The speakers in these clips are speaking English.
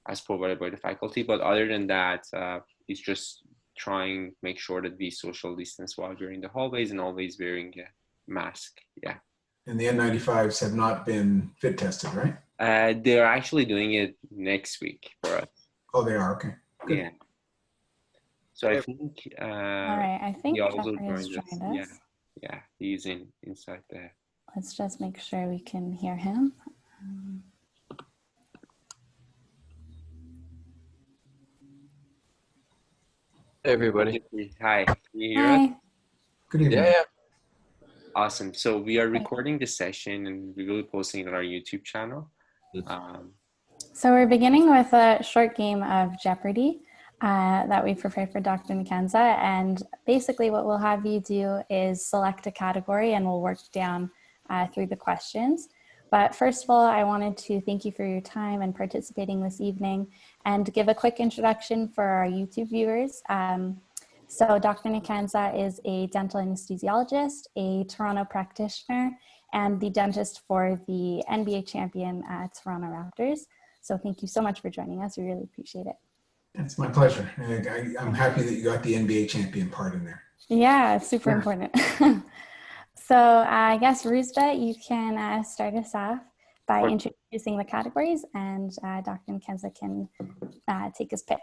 as provided by the faculty. But other than that, it's just trying to make sure that we social distance while we're in the hallways and always wearing a mask. Yeah. And the N95s have not been fit tested, right? They're actually doing it next week for us. Oh, they are. Okay. Good. Yeah. So I think. All right. I think Jeffrey has joined us. Yeah. Yeah. He's inside there. Let's just make sure we can hear him. Hey, everybody. Hi. Can you hear us? Good evening. Yeah. Awesome. So we are recording this session and we will be posting it on our YouTube channel. So we're beginning with a short game of Jeopardy that we prepared for Dr. Nkansah. And basically what we'll have you do is select a category and we'll work down through the questions. But first of all, I wanted to thank you for your time and participating this evening and give a quick introduction for our YouTube viewers. So Dr. Nkansah is a dental anesthesiologist, a Toronto practitioner, and the dentist for the NBA champion Toronto Raptors. So thank you so much for joining us. We really appreciate it. It's my pleasure. I'm happy that you got the NBA champion part in there. Yeah, it's super important. So I guess, Ruzda, you can start us off by introducing the categories, and Dr. Nkansah can take his pick.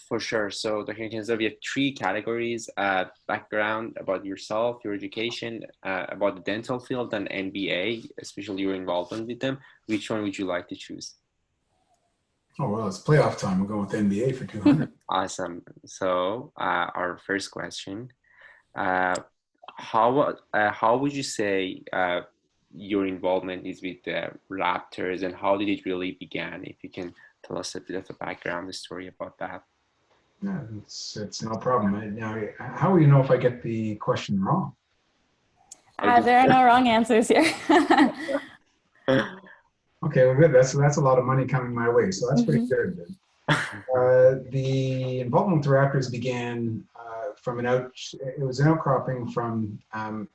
For sure. So Dr. Nkansah, we have 3 categories: background about yourself, your education, about the dental field, and NBA, especially your involvement with them. Which one would you like to choose? Oh, well, it's playoff time. We'll go with NBA for 200. Awesome. So our first question, how would you say your involvement is with the Raptors, and how did it really begin? If you can tell us a bit of the background, the story about that. No, it's no problem. Now, how will you know if I get the question wrong? There are no wrong answers here. Okay, well, good. That's a lot of money coming my way, so that's pretty good. The involvement with the Raptors began from it was an outcropping from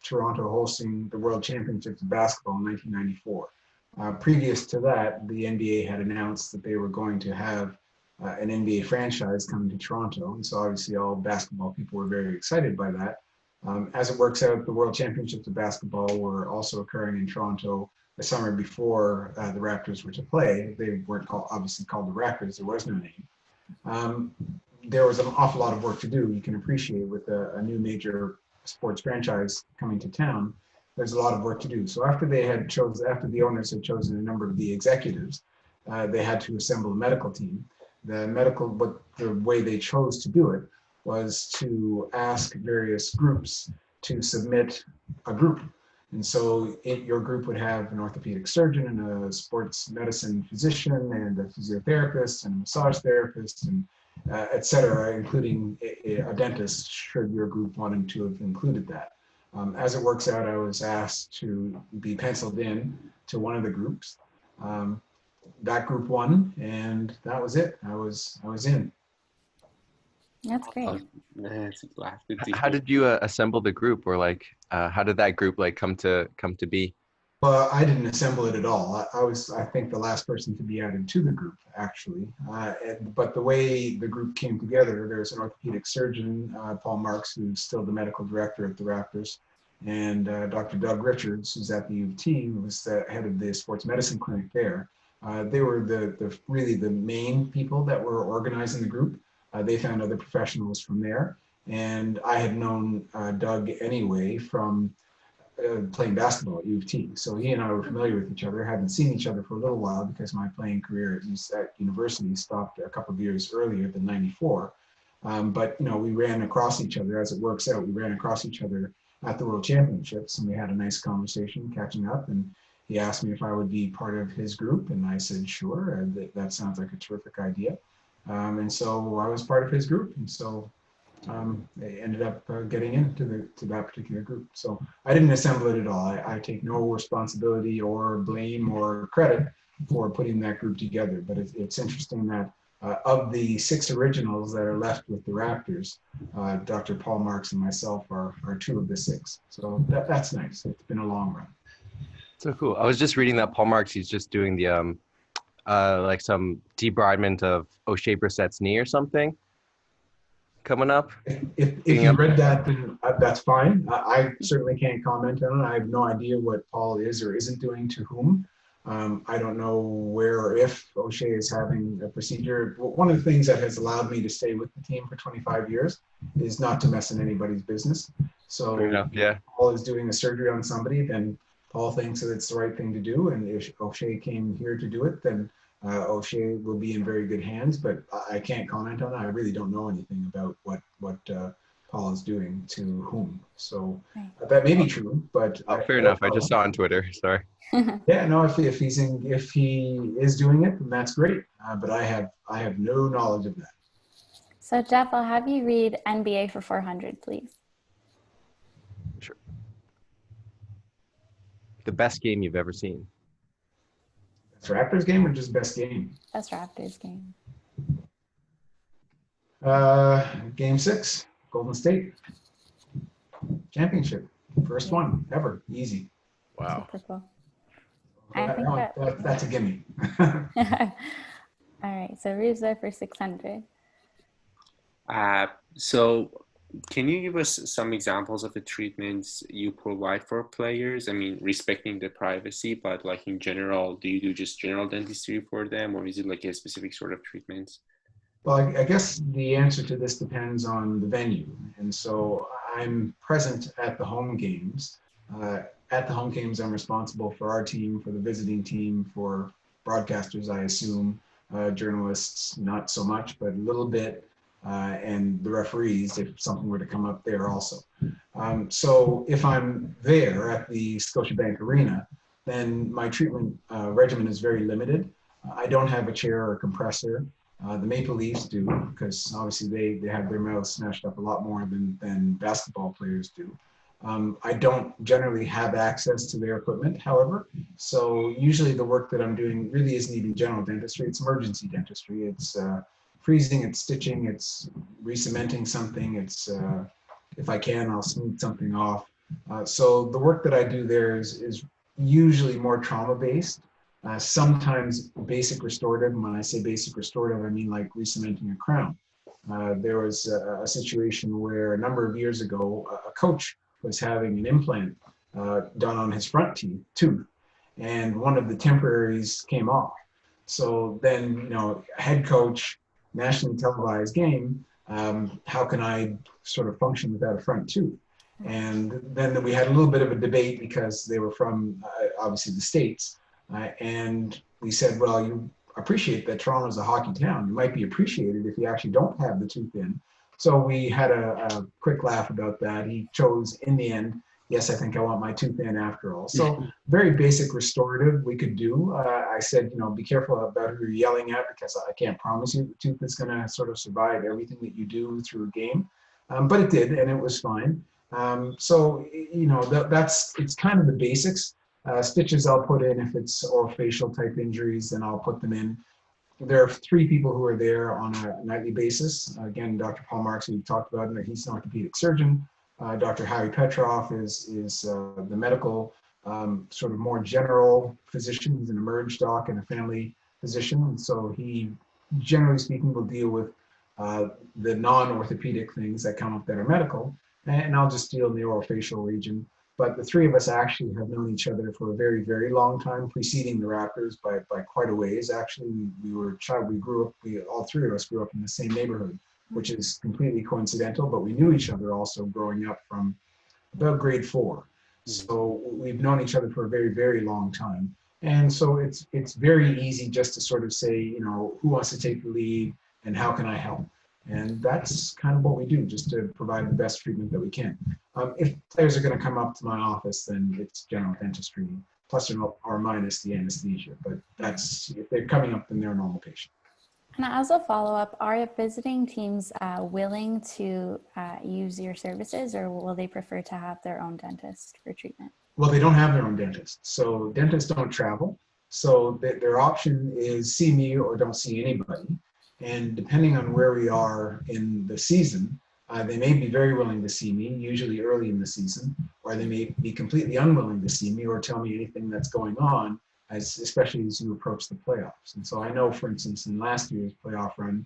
Toronto hosting the World Championships of Basketball in 1994. Previous to that, the NBA had announced that they were going to have an NBA franchise coming to Toronto, and so obviously all basketball people were very excited by that. As it works out, the World Championships of Basketball were also occurring in Toronto the summer before the Raptors were to play. They weren't obviously called the Raptors, there was no name. There was an awful lot of work to do, you can appreciate, with a new major sports franchise coming to town. There's a lot of work to do. So after the owners had chosen a number of the executives, they had to assemble a medical team. The way they chose to do it was to ask various groups to submit a group. And so your group would have an orthopedic surgeon and a sports medicine physician and a physiotherapist and a massage therapist and et cetera, including a dentist, should your group wanted to have included that. As it works out, I was asked to be penciled in to one of the groups. That group won, and that was it. I was in. That's great. How did you assemble the group, or how did that group come to be? Well, I didn't assemble it at all. I was, I think, the last person to be added to the group, actually. But the way the group came together, there's an orthopedic surgeon, Paul Marks, who's still the medical director at the Raptors, and Dr. Doug Richards, who's at the U of T, who was the head of the sports medicine clinic there. They were really the main people that were organizing the group. They found other professionals from there. And I had known Doug anyway from playing basketball at U of T. So he and I were familiar with each other, hadn't seen each other for a little while because my playing career at university stopped a couple of years earlier than '94. But we ran across each other. As it works out, we ran across each other at the World Championships, and we had a nice conversation catching up. And he asked me if I would be part of his group, and I said, sure, that sounds like a terrific idea. And so I was part of his group, and so I ended up getting into that particular group. So I didn't assemble it at all. I take no responsibility or blame or credit for putting that group together. But it's interesting that of the 6 originals that are left with the Raptors, Dr. Paul Marks and myself are 2 of the 6. So that's nice. It's been a long run. So cool. I was just reading that Paul Marks, he's just doing the like some debridement of O'Shea Brissett's knee or something coming up? If you read that, then that's fine. I certainly can't comment on it. I have no idea what Paul is or isn't doing to whom. I don't know where or if O'Shea is having a procedure. One of the things that has allowed me to stay with the team for 25 years is not to mess in anybody's business. So if Paul is doing a surgery on somebody, then Paul thinks that it's the right thing to do. And if O'Shea came here to do it, then O'Shea will be in very good hands, but I can't comment on it. I really don't know anything about what Paul is doing to whom. So that may be true, but fair enough. I just saw on Twitter. Sorry. Yeah, no. If he is doing it, then that's great. But I have no knowledge of that. So Jeff, I'll have you read NBA for 400, please. Sure. The best game you've ever seen. Best Raptors game or just best game? Best Raptors game. Game 6, Golden State championship, first one ever, easy. Wow. Super cool. That's a gimme. All right, so Rube's there for 600. So can you give us some examples of the treatments you provide for players? I mean, respecting the privacy, but like in general, do you do just general dentistry for them, or is it like a specific sort of treatments? Well, I guess the answer to this depends on the venue. And so I'm present at the home games. At the home games, I'm responsible for our team, for the visiting team, for broadcasters, I assume, journalists, not so much, but a little bit, and the referees, if something were to come up there also. So if I'm there at the Scotiabank Arena, then my treatment regimen is very limited. I don't have a chair or a compressor. The Maple Leafs do, because obviously they have their mouths smashed up a lot more than basketball players do. I don't generally have access to their equipment, however, so usually the work that I'm doing really isn't even general dentistry, it's emergency dentistry. It's freezing, it's stitching, it's re-cementing something, it's, if I can, I'll smooth something off. So the work that I do there is usually more trauma-based, sometimes basic restorative. And when I say basic restorative, I mean like re-cementing a crown. There was a situation where a number of years ago, a coach was having an implant done on his front tooth, and one of the temporaries came off. So then, you know, head coach, nationally televised game, how can I sort of function without a front tooth? And then we had a little bit of a debate because they were from, obviously, the States. And we said, well, you appreciate that Toronto is a hockey town. You might be appreciated if you actually don't have the tooth in. So we had a quick laugh about that. He chose, in the end, yes, I think I want my tooth in after all. So very basic restorative we could do. I said, you know, be careful about who you're yelling at, because I can't promise you the tooth is going to sort of survive everything that you do through a game. But it did, and it was fine. So, you know, it's kind of the basics. Stitches I'll put in if it's orofacial type injuries, then I'll put them in. There are 3 people who are there on a nightly basis. Again, Dr. Paul Marks, who we talked about, he's an orthopedic surgeon. Dr. Harry Petrov is the medical, sort of more general physician. He's an emerge doc and a family physician. And so he, generally speaking, will deal with the non-orthopedic things that come up that are medical. And I'll just deal in the orofacial region. But the 3 of us actually have known each other for a very, very long time, preceding the Raptors by quite a ways. Actually, all 3 of us grew up in the same neighborhood, which is completely coincidental, but we knew each other also growing up from about grade 4. So we've known each other for a very, very long time. And so it's very easy just to sort of say, you know, who wants to take the lead and how can I help? And that's kind of what we do, just to provide the best treatment that we can. If players are going to come up to my office, then it's general dentistry, plus or minus the anesthesia. But that's, if they're coming up, then they're a normal patient. And as a follow-up, are visiting teams willing to use your services, or will they prefer to have their own dentist for treatment? Well, they don't have their own dentist. So dentists don't travel. So their option is see me or don't see anybody. And depending on where we are in the season, they may be very willing to see me, usually early in the season, or they may be completely unwilling to see me or tell me anything that's going on especially as you approach the playoffs. And so I know, for instance, in last year's playoff run,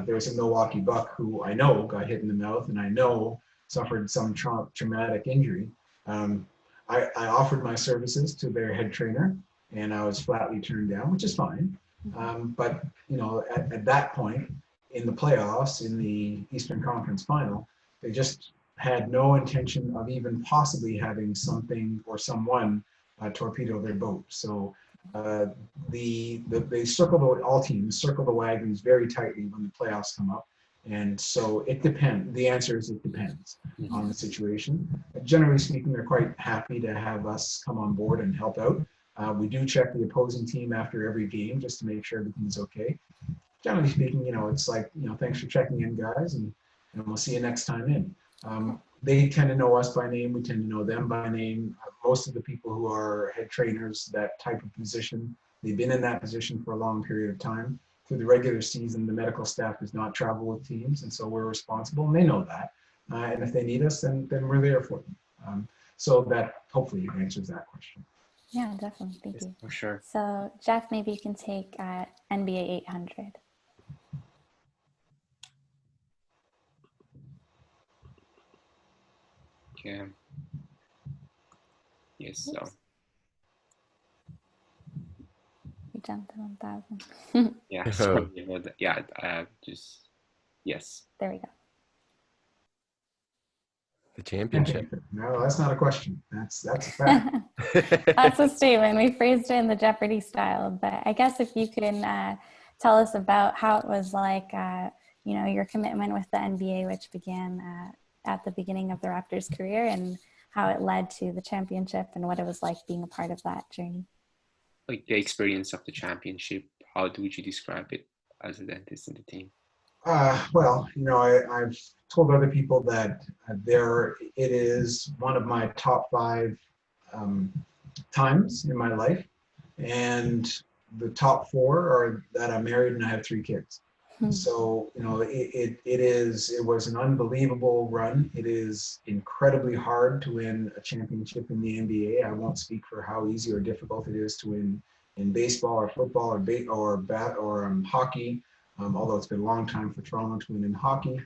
there was a Milwaukee Buck who I know got hit in the mouth and I know suffered some traumatic injury. I offered my services to their head trainer and I was flatly turned down, which is fine. But at that point in the playoffs, in the Eastern Conference Final, they just had no intention of even possibly having something or someone torpedo their boat. So they circle all teams circle the wagons very tightly when the playoffs come up. And so it depends. The answer is it depends on the situation. Generally speaking, they're quite happy to have us come on board and help out. We do check the opposing team after every game just to make sure everything's okay. Generally speaking, it's like, thanks for checking in, guys, and we'll see you next time in. They tend to know us by name. We tend to know them by name. Most of the people who are head trainers, that type of position, they've been in that position for a long period of time. Through the regular season, the medical staff does not travel with teams, and so we're responsible, and they know that. And if they need us, then we're there for them. So that hopefully answers that question. Yeah, definitely. Thank you. For sure. So Jeff, maybe you can take NBA 800. Okay. Yes, so. We jumped to 1,000. Yeah, sorry about that. Yeah, yes. There we go. The championship. No, that's not a question. That's a fact. That's a statement. We phrased it in the Jeopardy style, but I guess if you can tell us about how it was like, your commitment with the NBA, which began at the beginning of the Raptors' career, and how it led to the championship and what it was like being a part of that journey. Like the experience of the championship, how would you describe it as a dentist in the team? Well, I've told other people that it is one of my top 5 times in my life, and the top 4 are that I'm married and I have 3 kids. So it was an unbelievable run. It is incredibly hard to win a championship in the NBA. I won't speak for how easy or difficult it is to win in baseball or football or hockey. Although it's been a long time for Toronto to win in hockey,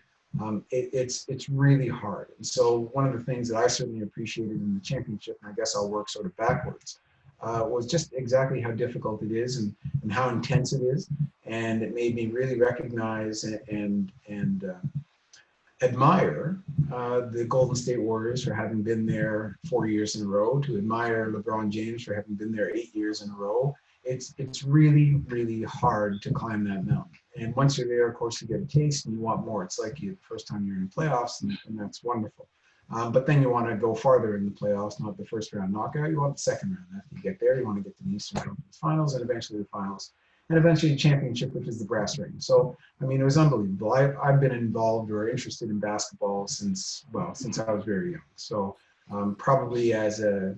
it's really hard. And so one of the things that I certainly appreciated in the championship, and I guess I'll work sort of backwards, was just exactly how difficult it is and how intense it is. And it made me really recognize and admire the Golden State Warriors for having been there 4 years in a row, to admire LeBron James for having been there 8 years in a row. It's really, really hard to climb that mountain. And once you're there, of course, you get a taste and you want more. It's like the first time you're in the playoffs, and that's wonderful. But then you want to go farther in the playoffs, not the first round knockout. You want the second round. After you get there, you want to get to the Eastern Conference Finals and eventually the finals. And eventually championship, which is the brass ring. So, it was unbelievable. I've been involved or interested in basketball since I was very young. So probably as a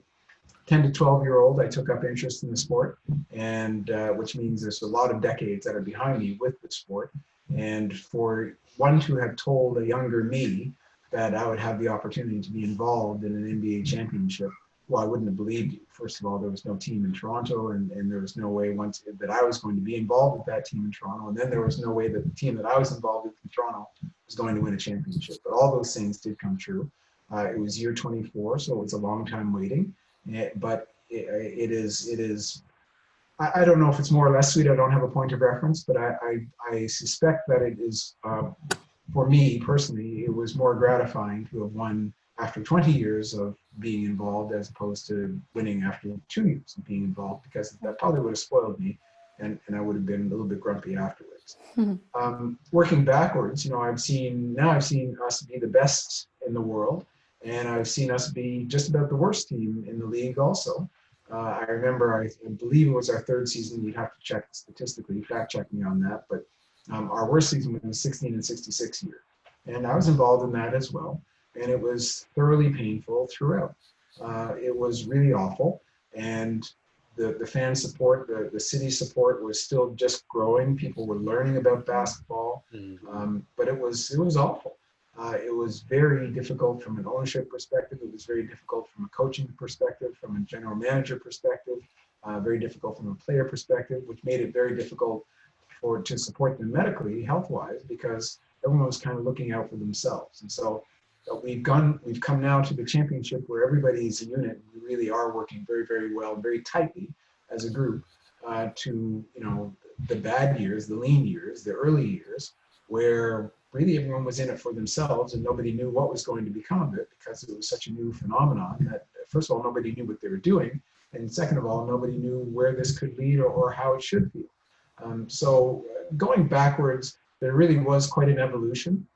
10 to 12-year-old, I took up interest in the sport, and which means there's a lot of decades that are behind me with the sport. And for one to have told a younger me that I would have the opportunity to be involved in an NBA championship, well, I wouldn't have believed you. First of all, there was no team in Toronto, and there was no way that I was going to be involved with that team in Toronto. And then there was no way that the team that I was involved with in Toronto was going to win a championship. But all those things did come true. It was year 24, so it was a long time waiting. But it is, I don't know if it's more or less sweet. I don't have a point of reference, but I suspect that it is, for me personally, it was more gratifying to have won after 20 years of being involved as opposed to winning after 2 years of being involved, because that probably would have spoiled me and I would have been a little bit grumpy afterwards. Working backwards, I've seen us be the best in the world, and I've seen us be just about the worst team in the league also. I remember, I believe it was our 3rd season. You'd have to check statistically, fact check me on that, but our worst season was 16 and 66 year. And I was involved in that as well. And it was thoroughly painful throughout. It was really awful. And the fan support, the city support was still just growing. People were learning about basketball, but it was awful. It was very difficult from an ownership perspective. It was very difficult from a coaching perspective, from a general manager perspective. very difficult from a player perspective, which made it very difficult to support them medically, health-wise, because everyone was kind of looking out for themselves. And so we've come now to the championship where everybody is a unit. We really are working very, very well, very tightly as a group to, the bad years, the lean years, the early years, where really everyone was in it for themselves and nobody knew what was going to become of it because it was such a new phenomenon that, first of all, nobody knew what they were doing. And second of all, nobody knew where this could lead or how it should feel. So going backwards, there really was quite an evolution,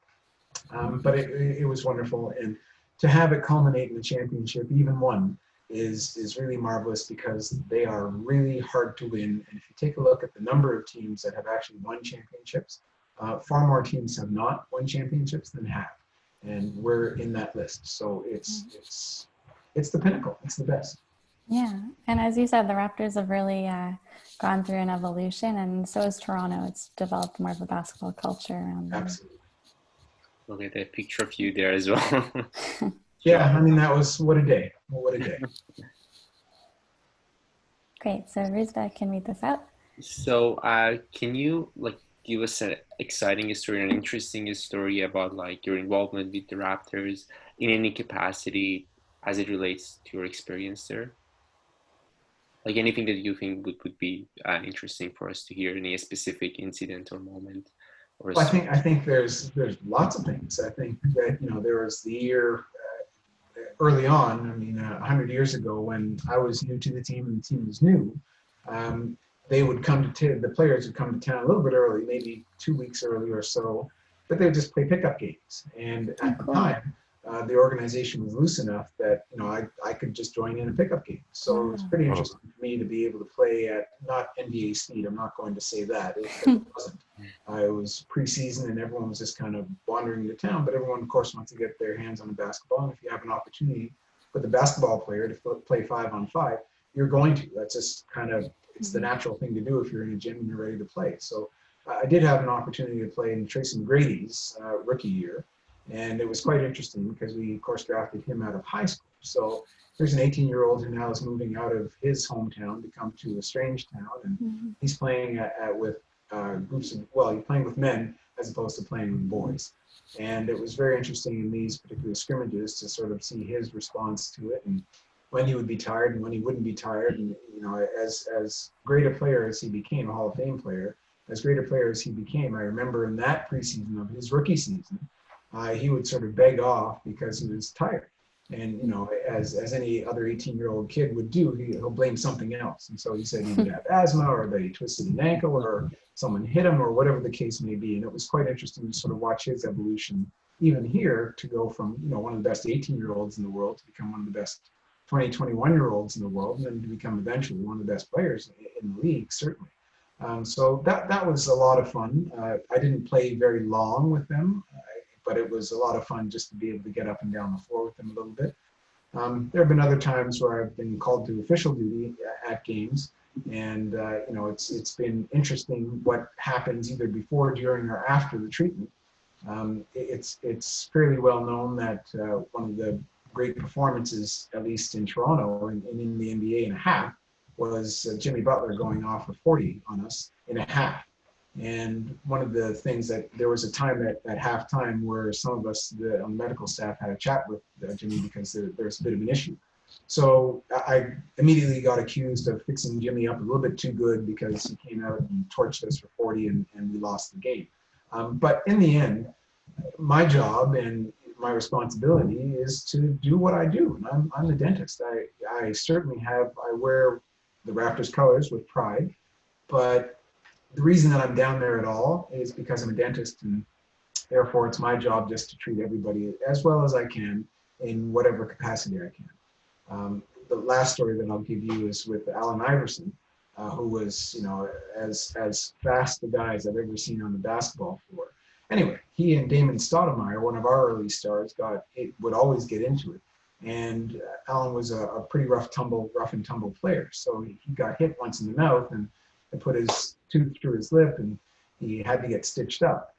but it was wonderful. And to have it culminate in the championship, even one, is really marvelous because they are really hard to win. And if you take a look at the number of teams that have actually won championships, far more teams have not won championships than have. And we're in that list. So it's the pinnacle, it's the best. Yeah, and as you said, the Raptors have really gone through an evolution, and so has Toronto. It's developed more of a basketball culture around there. Absolutely. Look at that picture of you there as well. Yeah, I mean, that was, what a day. What a day. Great, so Rizba can read this out. So can you give us an exciting story, an interesting story about your involvement with the Raptors in any capacity as it relates to your experience there? Anything that you think would be interesting for us to hear, any specific incident or moment? Or well, I think there's lots of things. I think that, there was the year early on, 100 years ago when I was new to the team and the team was new, they would come to the players would come to town a little bit early, maybe 2 weeks early or so, but they would just play pickup games. And at the time, the organization was loose enough that I could just join in a pickup game. So it was pretty interesting for me to be able to play at not NBA speed. I'm not going to say that. It wasn't. It was preseason and everyone was just kind of wandering into town. But everyone, of course, wants to get their hands on the basketball. And if you have an opportunity with a basketball player to play 5-on-5, you're going to. That's just kind of, it's the natural thing to do if you're in a gym and you're ready to play. So I did have an opportunity to play in Tracy McGrady's rookie year. And it was quite interesting because we, of course, drafted him out of high school. So there's an 18-year-old who now is moving out of his hometown to come to a strange town. And he's playing with groups of, he's playing with men as opposed to playing with boys. And it was very interesting in these particular scrimmages to sort of see his response to it and when he would be tired and when he wouldn't be tired. And, as great a player as he became, a Hall of Fame player, as great a player as he became, I remember in that preseason of his rookie season, he would sort of beg off because he was tired. And, as any other 18-year-old kid would do, he'll blame something else. And so he said he would have asthma or that he twisted an ankle or someone hit him or whatever the case may be. And it was quite interesting to sort of watch his evolution, even here, to go from, one of the best 18-year-olds in the world to become one of the best 20, 21-year-olds in the world, and then to become eventually one of the best players in the league, certainly. So that was a lot of fun. I didn't play very long with them, but it was a lot of fun just to be able to get up and down the floor with them a little bit. There have been other times where I've been called to official duty at games, and it's been interesting what happens either before, during, or after the treatment. It's fairly well known that one of the great performances, at least in Toronto and in the NBA in a half, was Jimmy Butler going off for 40 on us in a half. And one of the things that there was a time at halftime where some of us on the medical staff had a chat with Jimmy because there's a bit of an issue. So I immediately got accused of fixing Jimmy up a little bit too good because he came out and torched us for 40 and we lost the game. But in the end, my job and my responsibility is to do what I do. And I'm the dentist. I certainly I wear the Raptors colors with pride, but the reason that I'm down there at all is because I'm a dentist, and therefore it's my job just to treat everybody as well as I can in whatever capacity I can. The last story that I'll give you is with Allen Iverson, who was, as fast a guy as I've ever seen on the basketball floor. Anyway, he and Damon Stoudemire, one of our early stars, would always get into it. And Allen was a pretty rough and tumble player. So he got hit once in the mouth and they put his tooth through his lip and he had to get stitched up.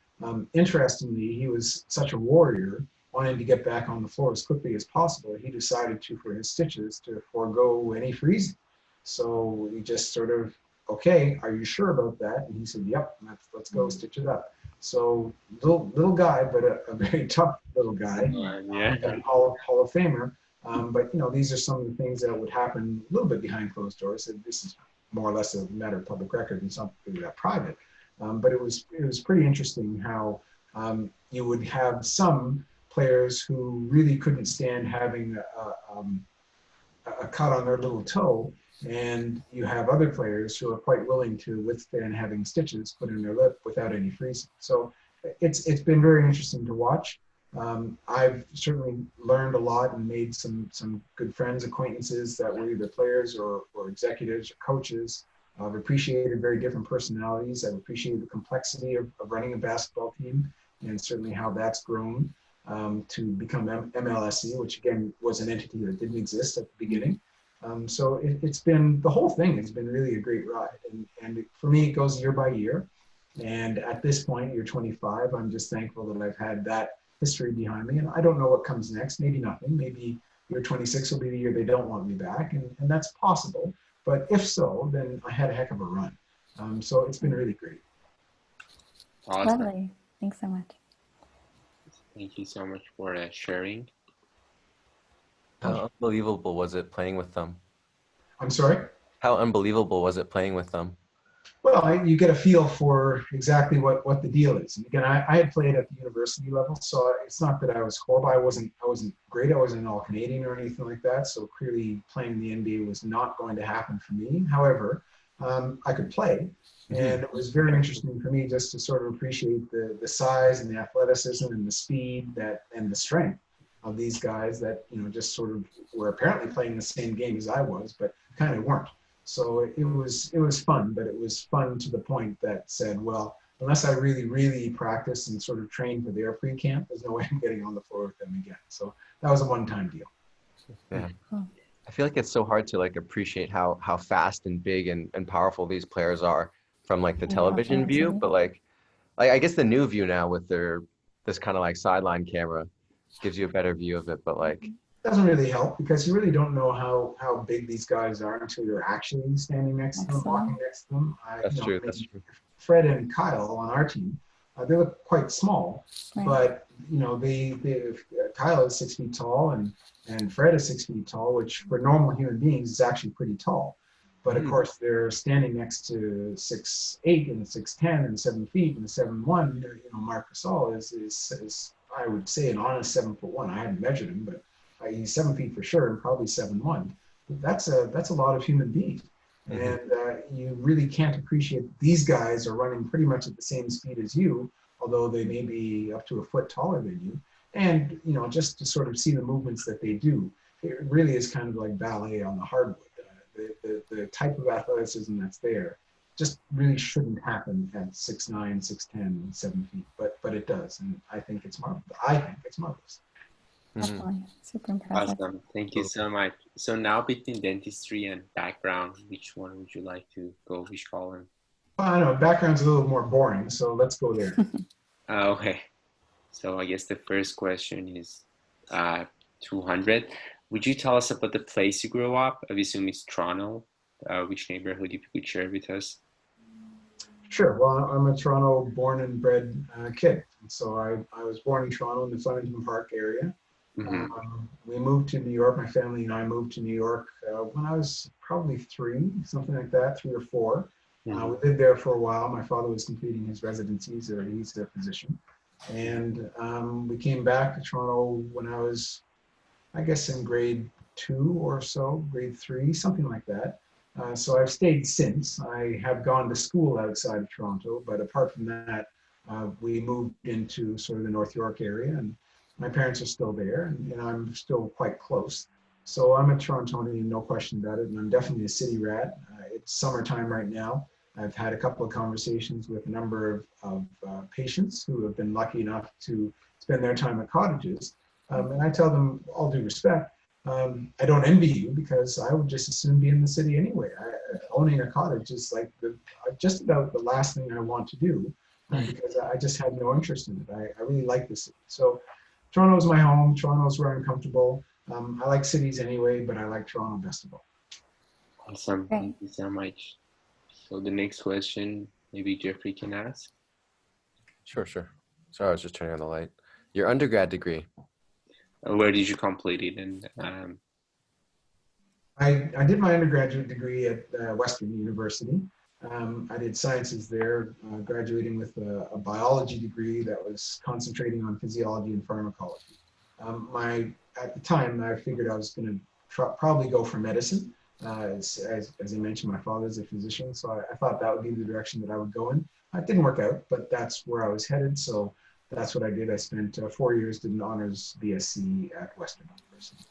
Interestingly, he was such a warrior, wanting to get back on the floor as quickly as possible. He decided to, for his stitches, to forego any freezing. So we just sort of, okay, are you sure about that? And he said, yep, let's go stitch it up. So little guy, but a very tough little guy, Yeah. and Hall of Famer. But these are some of the things that would happen a little bit behind closed doors. So this is more or less a matter of public record and something really that private. But it was pretty interesting how you would have some players who really couldn't stand having a cut on their little toe, and you have other players who are quite willing to withstand having stitches put in their lip without any freezing. So it's been very interesting to watch. I've certainly learned a lot and made some good friends, acquaintances that were either players or executives or coaches. I've appreciated very different personalities. I've appreciated the complexity of running a basketball team, and certainly how that's grown to become MLSE, which again was an entity that didn't exist at the beginning. So it's been, the whole thing has been really a great ride. And for me, it goes year by year. And at this point, you're 25, I'm just thankful that I've had that history behind me. And I don't know what comes next, maybe nothing. Maybe year 26 will be the year they don't want me back. And that's possible. But if so, then I had a heck of a run. So it's been really great. Awesome. Lovely. Thanks so much. Thank you so much for sharing. How unbelievable was it playing with them? I'm sorry? How unbelievable was it playing with them? Well, you get a feel for exactly what the deal is. And again, I had played at the university level, so it's not that I was horrible. I wasn't great. I wasn't an All-Canadian or anything like that. So clearly playing in the NBA was not going to happen for me. However, I could play. And it was very interesting for me just to sort of appreciate the size and the athleticism and the speed and the strength of these guys that, just sort of were apparently playing the same game as I was, but kind of weren't. So it was fun, but it was fun to the point that said, well, unless I really, really practice and sort of train for their pre-camp, there's no way I'm getting on the floor with them again. So that was a one-time deal. Yeah. I feel like it's so hard to appreciate how fast and big and powerful these players are from the television view, but I guess the new view now with this kind of sideline camera gives you a better view of it, but doesn't really help because you really don't know how big these guys are until you're actually standing next to them, walking next to them. That's true. That's true. Fred and Kyle on our team, they look quite small, but Kyle is 6 feet tall and Fred is 6 feet tall, which for normal human beings is actually pretty tall. But of course, they're standing next to 6'8" and 6'10" and 7 feet and 7'1". Marc Gasol is I would say an honest 7'1". I hadn't measured him, but he's 7 feet for sure and probably 7'1". But that's a lot of human beings, and you really can't appreciate that these guys are running pretty much at the same speed as you, although they may be up to a foot taller than you. And just to sort of see the movements that they do, it really is kind of like ballet on the hardwood. The type of athleticism that's there just really shouldn't happen at 6'9", 6'10", 7 feet, but it does, and I think it's marvelous. Definitely. Super impressive. Awesome. Thank you so much. So now between dentistry and background, which one would you like to go? Which column? Well, I know background's a little more boring, so let's go there. Okay. So I guess the first question is 200. Would you tell us about the place you grew up? I assume it's Toronto. Which neighborhood, if you could share with us? Sure. Well, I'm a Toronto born and bred kid. So I was born in Toronto in the Flemington Park area. We moved to New York. My family and I moved to New York when I was probably 3, something like that, 3 or 4. We lived there for a while. My father was completing his residency. He's a physician. And we came back to Toronto when I was, I guess, in grade 2 or so, grade 3, something like that. So I've stayed since. I have gone to school outside of Toronto, but apart from that, we moved into sort of the North York area, and my parents are still there, and I'm still quite close. So I'm a Torontonian, no question about it, and I'm definitely a city rat. It's summertime right now. I've had a couple of conversations with a number of patients who have been lucky enough to spend their time at cottages. And I tell them, all due respect, I don't envy you because I would just as soon be in the city anyway. Owning a cottage is just about the last thing I want to do because I just had no interest in it. I really like the city. So Toronto's my home. Toronto's where I'm comfortable. I like cities anyway, but I like Toronto best of all. Awesome. Great. Thank you so much. So the next question, maybe Jeffrey can ask. Sure. Sorry, I was just turning on the light. Your undergrad degree. Where did you complete it? And I did my undergraduate degree at Western University. I did sciences there, graduating with a biology degree that was concentrating on physiology and pharmacology. At the time, I figured I was going to probably go for medicine. As I mentioned, my father's a physician, so I thought that would be the direction that I would go in. It didn't work out, but that's where I was headed, so that's what I did. I spent 4 years, did an honors BSc at Western University.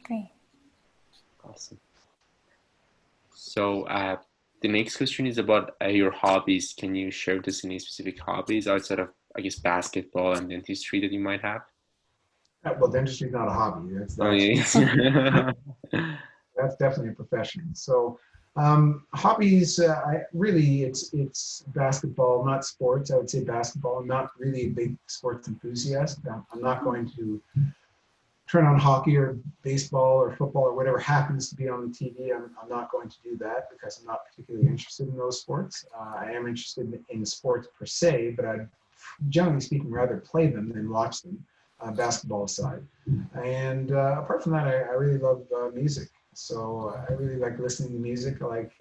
Great. awesome. So the next question is about your hobbies. Can you share with us any specific hobbies outside of, I guess, basketball and dentistry that you might have? Well, dentistry is not a hobby. That's definitely a profession. So hobbies, it's basketball, not sports. I would say basketball. I'm not really a big sports enthusiast. I'm not going to turn on hockey or baseball or football or whatever happens to be on the TV. I'm not going to do that because I'm not particularly interested in those sports. I am interested in sports per se, but I'd, generally speaking, rather play them than watch them, basketball aside. And apart from that, I really love music. So I really like listening to music. I like,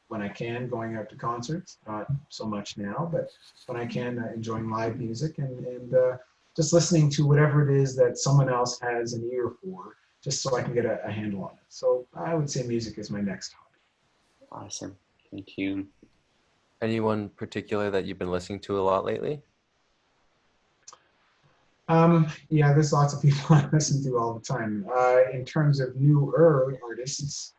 when I can, going out to concerts, not so much now, but when I can, enjoying live music and just listening to whatever it is that someone else has an ear for, just so I can get a handle on it. So I would say music is my next hobby. Awesome. Thank you. Anyone particular that you've been listening to a lot lately? Yeah, there's lots of people I listen to all the time. In terms of newer artists,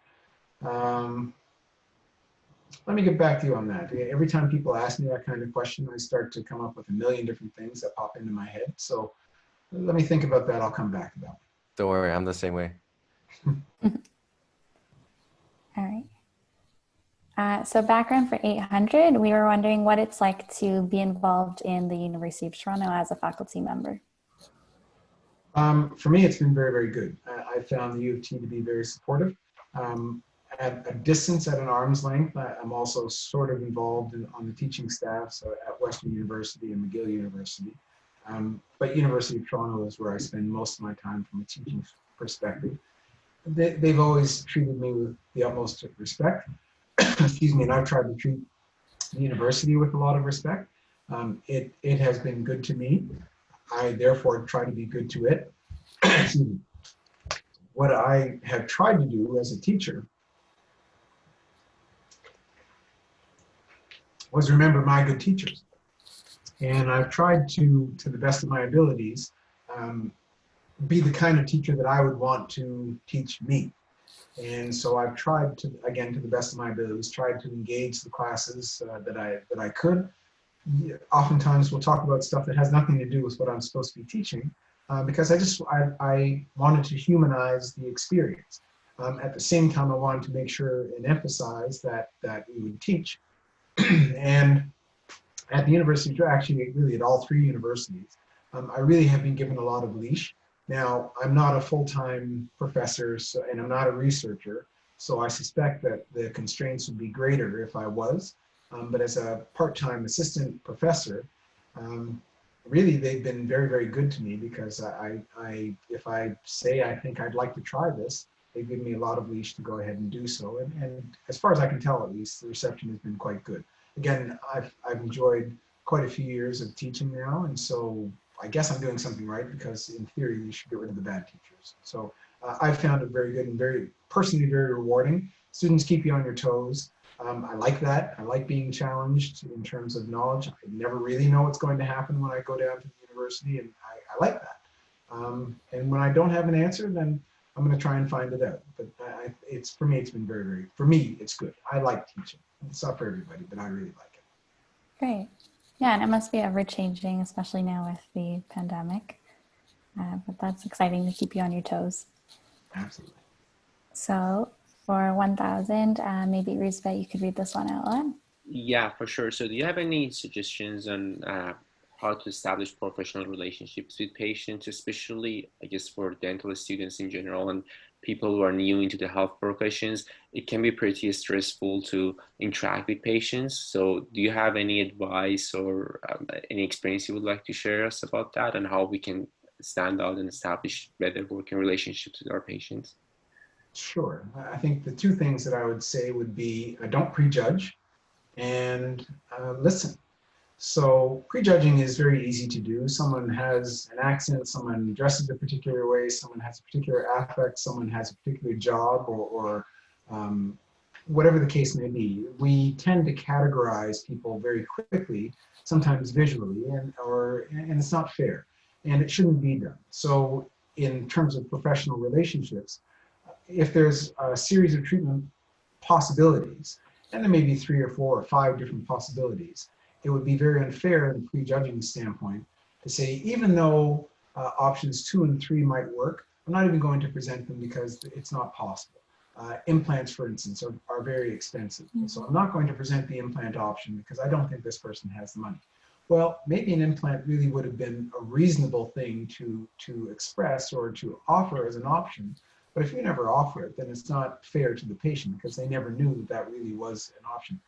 let me get back to you on that. Every time people ask me that kind of question, I start to come up with a million different things that pop into my head. So let me think about that. I'll come back to that. Don't worry, I'm the same way. All right. So background for 800, we were wondering what it's like to be involved in the University of Toronto as a faculty member. For me, it's been very, very good. I found the U of T to be very supportive. At a distance, at an arm's length, I'm also sort of involved on the teaching staff, so at Western University and McGill University. But University of Toronto is where I spend most of my time from a teaching perspective. They've always treated me with the utmost respect. Excuse me, and I've tried to treat the university with a lot of respect. It has been good to me. I therefore try to be good to it. Excuse me. What I have tried to do as a teacher was remember my good teachers. And I've tried to the best of my abilities, be the kind of teacher that I would want to teach me. And so I've tried to, again, to the best of my abilities, tried to engage the classes that I could. Oftentimes we'll talk about stuff that has nothing to do with what I'm supposed to be teaching, because I wanted to humanize the experience. At the same time, I wanted to make sure and emphasize that we would teach. And at the university, actually really at all three universities, I really have been given a lot of leash. Now, I'm not a full-time professor, and I'm not a researcher, so I suspect that the constraints would be greater if I was. But as a part-time assistant professor, really they've been very, very good to me, because if I say I think I'd like to try this, they give me a lot of leash to go ahead and do so. And as far as I can tell, at least, the reception has been quite good. Again, I've enjoyed quite a few years of teaching now, and so I guess I'm doing something right, because in theory, you should get rid of the bad teachers. So I found it very good and personally very rewarding. Students keep you on your toes. I like that. I like being challenged in terms of knowledge. I never really know what's going to happen when I go down to the university, and I like that. And when I don't have an answer, then I'm going to try and find it out. But for me, it's been very, for me, it's good. I like teaching. It's not for everybody, but I really like it. Great. Yeah, and it must be ever changing, especially now with the pandemic. But that's exciting to keep you on your toes. Absolutely. So for 1,000, maybe Rizbe, you could read this one out loud. Yeah, for sure. So do you have any suggestions on how to establish professional relationships with patients, especially, I guess, for dental students in general, and people who are new into the health professions, it can be pretty stressful to interact with patients. So do you have any advice or any experience you would like to share us about that and how we can stand out and establish better working relationships with our patients? Sure. I think the two things that I would say would be don't prejudge and listen. So prejudging is very easy to do. Someone has an accent, someone dresses a particular way, someone has a particular affect, someone has a particular job, or whatever the case may be. We tend to categorize people very quickly, sometimes visually, and it's not fair, and it shouldn't be done. So in terms of professional relationships, if there's a series of treatment possibilities, and there may be 3 or 4 or 5 different possibilities, it would be very unfair in a prejudging standpoint to say, even though options 2 and 3 might work, I'm not even going to present them because it's not possible. Implants, for instance, are very expensive. Mm-hmm. So I'm not going to present the implant option because I don't think this person has the money. Well, maybe an implant really would have been a reasonable thing to express or to offer as an option. But if you never offer it, then it's not fair to the patient because they never knew that that really was an option.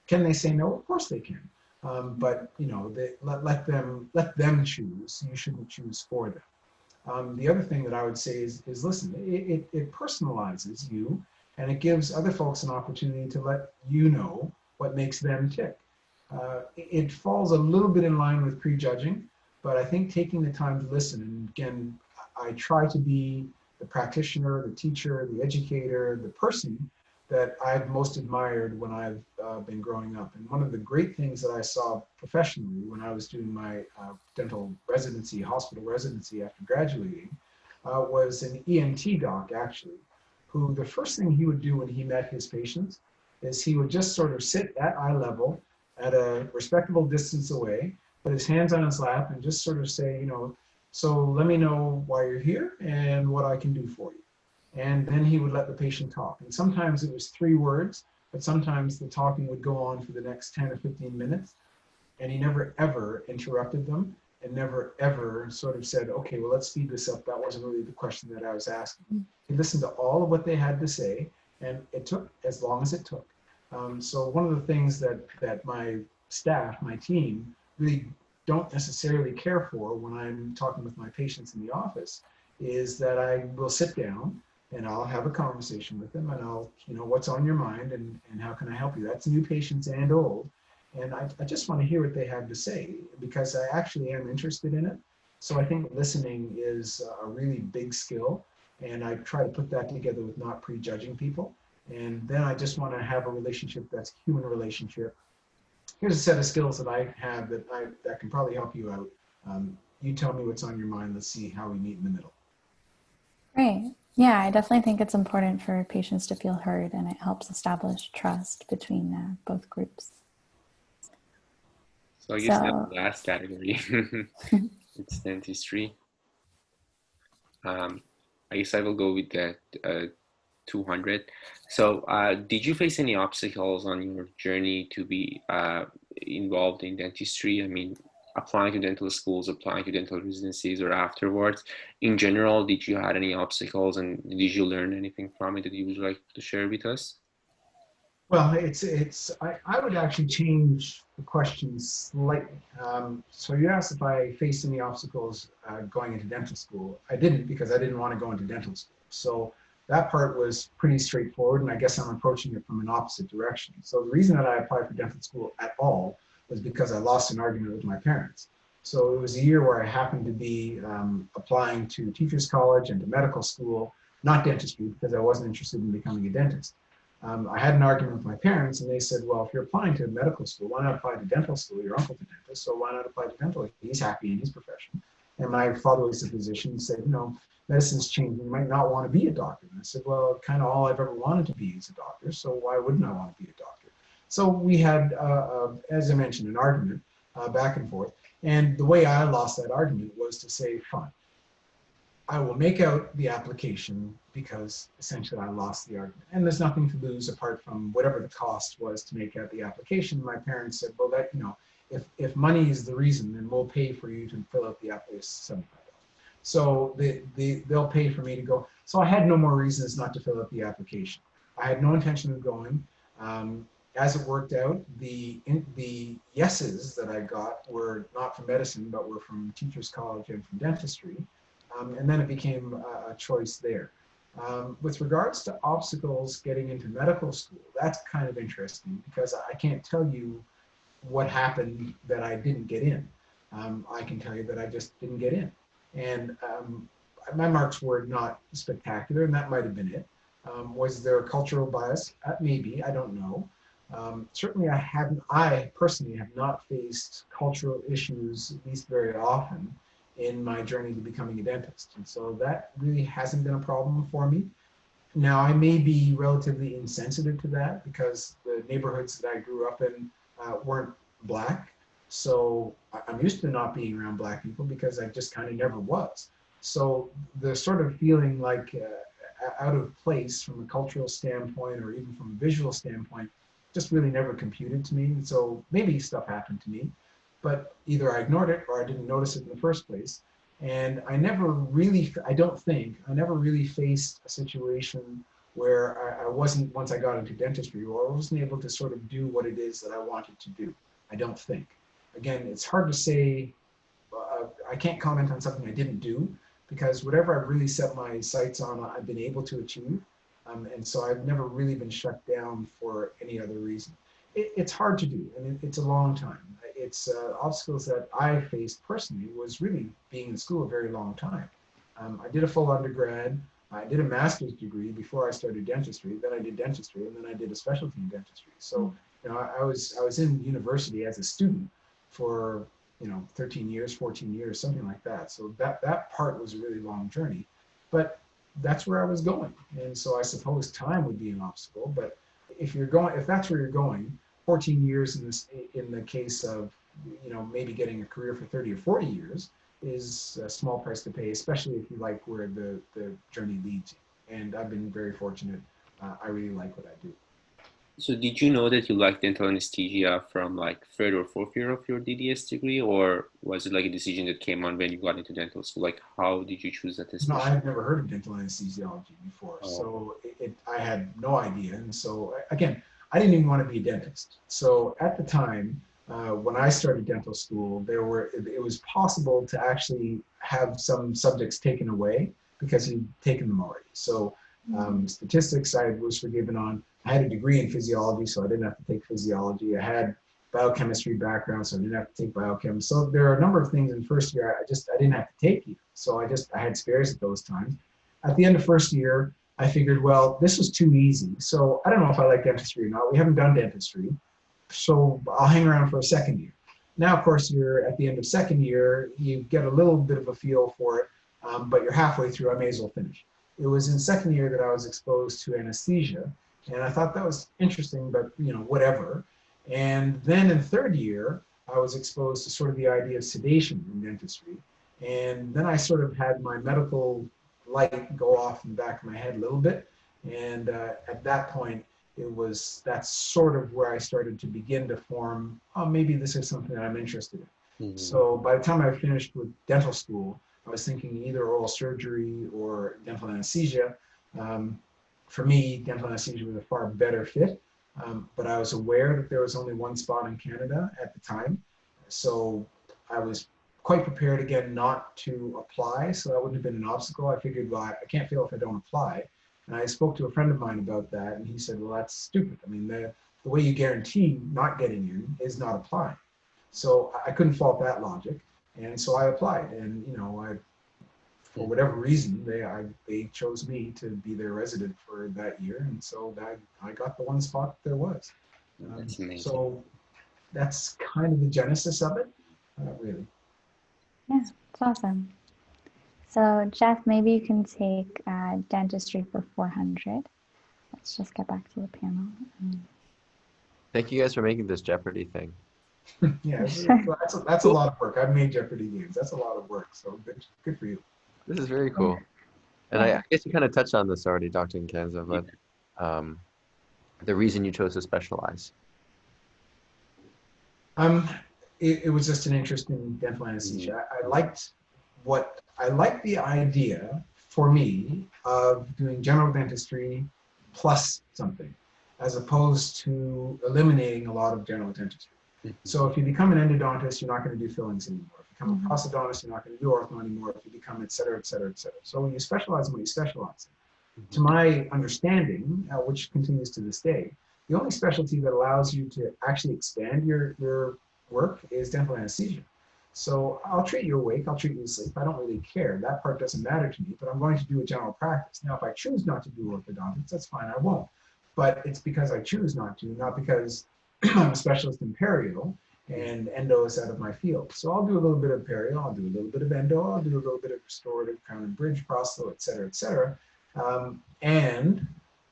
Can they say no? Of course they can. But you know, let them choose. You shouldn't choose for them. The other thing that I would say is listen. It personalizes you, and it gives other folks an opportunity to let you know what makes them tick. It falls a little bit in line with prejudging, but I think taking the time to listen. And again, I try to be the practitioner, the teacher, the educator, the person that I've most admired when I've been growing up. And one of the great things that I saw professionally when I was doing my dental residency, hospital residency after graduating, was an ENT doc actually, who the first thing he would do when he met his patients is he would just sort of sit at eye level at a respectable distance away, put his hands on his lap and just sort of say, you know, so let me know why you're here and what I can do for you. And then he would let the patient talk. And sometimes it was 3 words, but sometimes the talking would go on for the next 10 or 15 minutes. And he never, ever interrupted them and never, ever sort of said, okay, well, let's speed this up. That wasn't really the question that I was asking. He listened to all of what they had to say, and it took as long as it took. So one of the things that my staff, my team, really don't necessarily care for when I'm talking with my patients in the office is that I will sit down and I'll have a conversation with them and I'll, you know, what's on your mind and how can I help you? That's new patients and old. And I just want to hear what they have to say because I actually am interested in it. So I think listening is a really big skill. And I try to put that together with not prejudging people. And then I just want to have a relationship that's a human relationship. Here's a set of skills that I have that can probably help you out. You tell me what's on your mind. Let's see how we meet in the middle. Great. Yeah, I definitely think it's important for patients to feel heard, and it helps establish trust between both groups. So I guess that's the last category. It's dentistry. I guess I will go with the 200. So did you face any obstacles on your journey to be involved in dentistry? I mean, applying to dental schools, applying to dental residencies, or afterwards. In general, did you have any obstacles and did you learn anything from it that you would like to share with us? Well, I would actually change the question slightly. So you asked if I faced any obstacles going into dental school. I didn't because I didn't want to go into dental school. So that part was pretty straightforward, and I guess I'm approaching it from an opposite direction. So the reason that I applied for dental school at all was because I lost an argument with my parents. So it was a year where I happened to be applying to teachers college and to medical school, not dentistry, because I wasn't interested in becoming a dentist. I had an argument with my parents and they said, well, if you're applying to medical school, why not apply to dental school? Your uncle's a dentist, so why not apply to dental? He's happy in his profession. And my father was a physician and said, you know, medicine's changing, you might not want to be a doctor. And I said, well, kind of all I've ever wanted to be is a doctor, so why wouldn't I want to be a doctor? So we had, as I mentioned, an argument back and forth. And the way I lost that argument was to say, fine, I will make out the application because essentially I lost the argument. And there's nothing to lose apart from whatever the cost was to make out the application. My parents said, well, that, you know, if money is the reason, then we'll pay for you to fill out the application, $75. So they'll pay for me to go. So I had no more reasons not to fill out the application. I had no intention of going. As it worked out, the yeses that I got were not from medicine, but were from Teachers College and from dentistry. And then it became a choice there. With regards to obstacles getting into medical school, that's kind of interesting because I can't tell you what happened that I didn't get in. I can tell you that I just didn't get in. And my marks were not spectacular, and that might have been it. Was there a cultural bias? Maybe, I don't know. Certainly I personally have not faced cultural issues, at least very often, in my journey to becoming a dentist. And so that really hasn't been a problem for me. Now, I may be relatively insensitive to that because the neighborhoods that I grew up in weren't Black. So I'm used to not being around Black people because I just kind of never was. So the sort of feeling like out of place from a cultural standpoint or even from a visual standpoint just really never computed to me. And so maybe stuff happened to me, but either I ignored it or I didn't notice it in the first place. And I never really, I never really faced a situation where I wasn't, once I got into dentistry, or I wasn't able to sort of do what it is that I wanted to do. I don't think. Again, it's hard to say, I can't comment on something I didn't do because whatever I've really set my sights on, I've been able to achieve. And so I've never really been shut down for any other reason. It's hard to do, and it's a long time. It's obstacles that I faced personally was really being in school a very long time. I did a full undergrad. I did a master's degree before I started dentistry. Then I did dentistry, and then I did a specialty in dentistry. So, you know, I was in university as a student for 13 years, 14 years, something like that. So that part was a really long journey, but that's where I was going. And so I suppose time would be an obstacle, but if that's where you're going, 14 years in the case of, maybe getting a career for 30 or 40 years is a small price to pay, especially if you like where the journey leads you. And I've been very fortunate. I really like what I do. So did you know that you liked dental anesthesia from like third or fourth year of your DDS degree, or was it like a decision that came on when you got into dental school? Like, how did you choose that decision? No, I had never heard of dental anesthesiology before, so I had no idea. And so again, I didn't even want to be a dentist. So at the time, when I started dental school, it was possible to actually have some subjects taken away because you'd taken them already. So statistics I was forgiven on. I had a degree in physiology, so I didn't have to take physiology. I had biochemistry background, so I didn't have to take biochem. So there are a number of things in first year I didn't have to take either. So I had spares at those times. At the end of first year, I figured, well, this was too easy. So I don't know if I like dentistry or not. We haven't done dentistry. So I'll hang around for a second year. Now, of course, you're at the end of second year, you get a little bit of a feel for it, but you're halfway through, I may as well finish. It was in second year that I was exposed to anesthesia. And I thought that was interesting, but whatever. And then in third year, I was exposed to sort of the idea of sedation in dentistry. And then I sort of had my medical light go off in the back of my head a little bit. And at that point, that's sort of where I started to begin to form, oh, maybe this is something that I'm interested in. Mm-hmm. So by the time I finished with dental school, I was thinking either oral surgery or dental anesthesia. For me, dental anesthesia was a far better fit, but I was aware that there was only one spot in Canada at the time. So I was quite prepared again not to apply, so that wouldn't have been an obstacle. I figured, well, I can't fail if I don't apply. And I spoke to a friend of mine about that, and he said, well, that's stupid. I mean, the way you guarantee not getting in is not applying. So I couldn't fault that logic, and so I applied. And, for whatever reason, they chose me to be their resident for that year, and so I got the one spot there was. That's amazing. So that's kind of the genesis of it, really. Yeah, it's awesome. So Jeff, maybe you can take dentistry for 400. Let's just get back to the panel. Thank you guys for making this Jeopardy thing. Yeah, that's a lot of work. I've made Jeopardy games. That's a lot of work. So good for you. This is very cool. And I guess you kind of touched on this already, Dr. Nkansah, but the reason you chose to specialize. It was just an interest in dental anesthesia. I liked what I like the idea for me of doing general dentistry plus something, as opposed to eliminating a lot of general dentistry. So if you become an endodontist, you're not going to do fillings anymore. If you become a prosthodontist, you're not going to do ortho anymore. If you become et cetera, et cetera, et cetera. So you specialize in what you specialize in. To my understanding, which continues to this day, the only specialty that allows you to actually expand your work is dental anesthesia. So I'll treat you awake, I'll treat you asleep. I don't really care. That part doesn't matter to me, but I'm going to do a general practice. Now, if I choose not to do orthodontics, that's fine, I won't. But it's because I choose not to, not because I'm a specialist in perio and endo is out of my field. So I'll do a little bit of perio, I'll do a little bit of endo, I'll do a little bit of restorative crown and bridge, prosto, et cetera, et cetera. And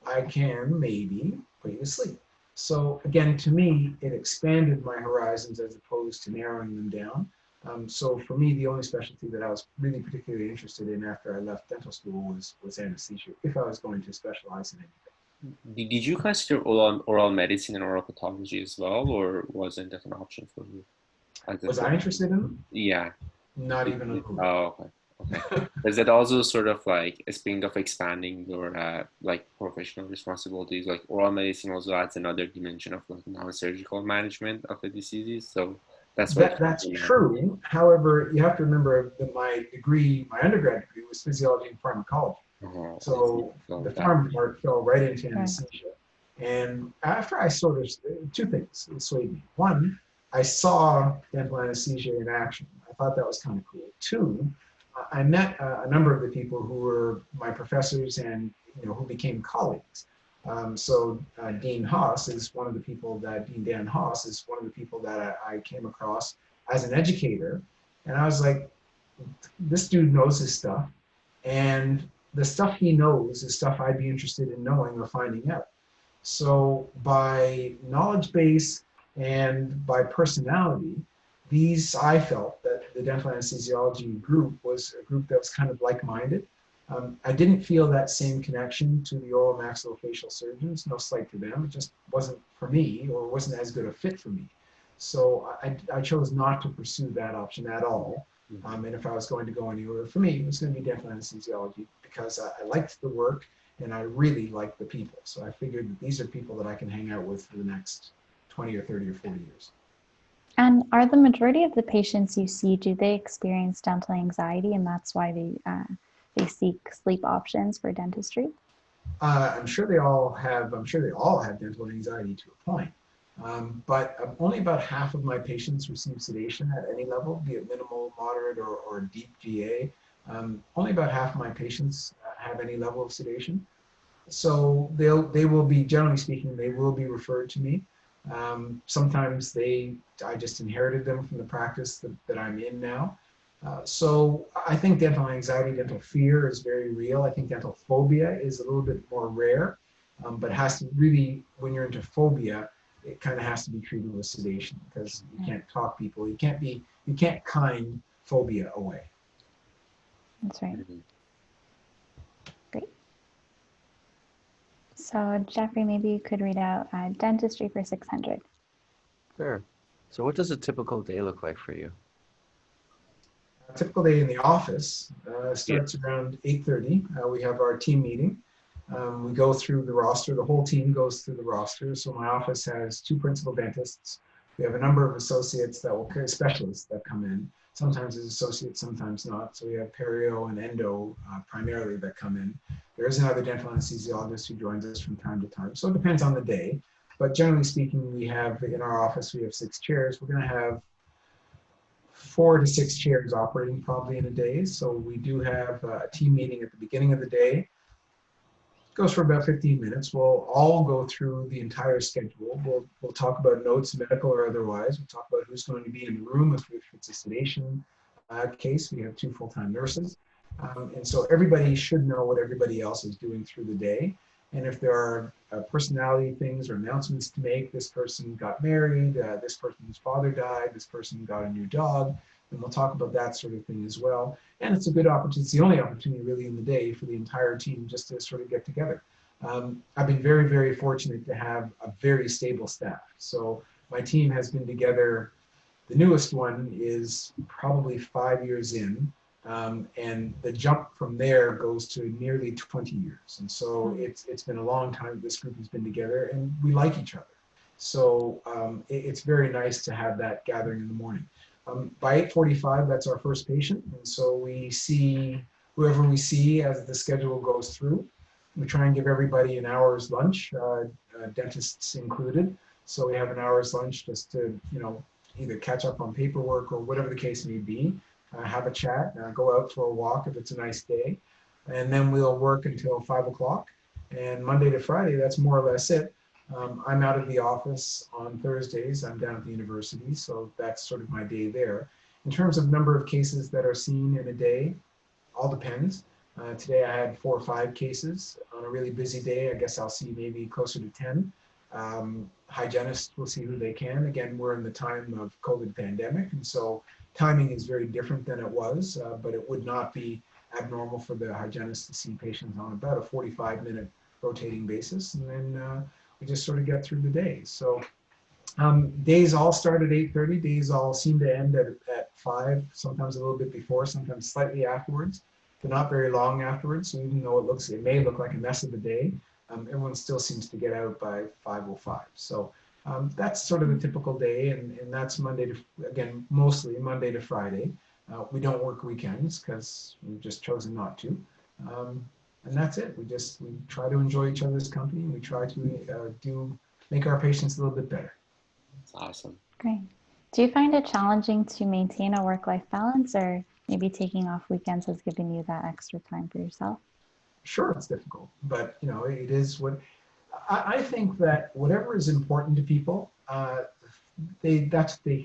I can maybe put you to sleep. So again, to me, it expanded my horizons as opposed to narrowing them down. So for me, the only specialty that I was really particularly interested in after I left dental school was anesthesia, if I was going to specialize in anything. Did you consider oral medicine and oral pathology as well, or wasn't that an option for you? Was I interested in them? Yeah. Not even a little. Oh, okay. Okay. Is that also sort of like a speaking of expanding your like professional responsibilities? Like oral medicine also adds another dimension of like non-surgical management of the diseases. So that's true. However, you have to remember that my undergrad degree was physiology and pharmacology. So the pharma part fell right into anesthesia. And after I sort of, two things swayed me. One, I saw dental anesthesia in action. I thought that was kind of cool. Two, I met a number of the people who were my professors and who became colleagues. So Dean Haas is one of the people Dean Dan Haas is one of the people that I came across as an educator. And I was like, this dude knows his stuff. And the stuff he knows is stuff I'd be interested in knowing or finding out. So by knowledge base and by personality, I felt that the dental anesthesiology group was a group that was kind of like-minded. I didn't feel that same connection to the oral maxillofacial surgeons, no slight to them, it just wasn't for me or wasn't as good a fit for me. So I chose not to pursue that option at all. And if I was going to go anywhere, for me, it was going to be dental anesthesiology because I liked the work and I really liked the people. So I figured that these are people that I can hang out with for the next 20 or 30 or 40 years. And are the majority of the patients you see, do they experience dental anxiety and that's why they seek sleep options for dentistry? I'm sure they all have dental anxiety to a point. But only about half of my patients receive sedation at any level, be it minimal, moderate, or deep GA. Only about half of my patients have any level of sedation. So they will be, generally speaking, they will be referred to me. Sometimes I just inherited them from the practice that I'm in now. So I think dental anxiety, dental fear is very real. I think dental phobia is a little bit more rare, but has to really, when you're into phobia, it kind of has to be treated with sedation because you can't talk people. You can't kind phobia away. That's right. Great. So Jeffrey, maybe you could read out dentistry for 600. Sure. So what does a typical day look like for you? A typical day in the office starts around 8:30. We have our team meeting. We go through the roster. The whole team goes through the roster. So my office has 2 principal dentists. We have a number of associates specialists that come in. Sometimes as associates, sometimes not. So we have perio and endo primarily that come in. There is another dental anesthesiologist who joins us from time to time. So it depends on the day. But generally speaking, we have in our office, we have 6 chairs. We're going to have 4 to 6 chairs operating probably in a day. So we do have a team meeting at the beginning of the day. It goes for about 15 minutes. We'll all go through the entire schedule. We'll talk about notes, medical or otherwise. We'll talk about who's going to be in the room if it's a sedation case. We have 2 full-time nurses. And so everybody should know what everybody else is doing through the day. And if there are personality things or announcements to make, this person got married, this person's father died, this person got a new dog, and we'll talk about that sort of thing as well. And it's a good opportunity, it's the only opportunity really in the day for the entire team just to sort of get together. I've been very, very fortunate to have a very stable staff. So my team has been together, the newest one is probably 5 years in. And the jump from there goes to nearly 20 years. And so it's been a long time this group has been together, and we like each other. So it's very nice to have that gathering in the morning. By 8:45, that's our first patient. And so we see whoever we see as the schedule goes through. We try and give everybody an hour's lunch, dentists included. So we have an hour's lunch just to, either catch up on paperwork or whatever the case may be, have a chat, go out for a walk if it's a nice day. And then we'll work until 5 o'clock. And Monday to Friday, that's more or less it. I'm out of the office on Thursdays. I'm down at the university, so that's sort of my day there. In terms of number of cases that are seen in a day, all depends. Today I had 4 or 5 cases. On a really busy day, I guess I'll see maybe closer to 10. Hygienists will see who they can. Again, we're in the time of COVID pandemic, and so timing is very different than it was, but it would not be abnormal for the hygienist to see patients on about a 45-minute rotating basis, and then we just sort of get through the day. So days all start at 8:30. Days all seem to end at 5, sometimes a little bit before, sometimes slightly afterwards, but not very long afterwards. So even though it may look like a mess of the day, everyone still seems to get out by 5:05. So that's sort of the typical day, and that's mostly Monday to Friday. We don't work weekends because we've just chosen not to. And that's it. We try to enjoy each other's company, and we try to make our patients a little bit better. That's awesome. Great. Do you find it challenging to maintain a work-life balance, or maybe taking off weekends has given you that extra time for yourself? Sure, it's difficult, but it is what I think that whatever is important to people, they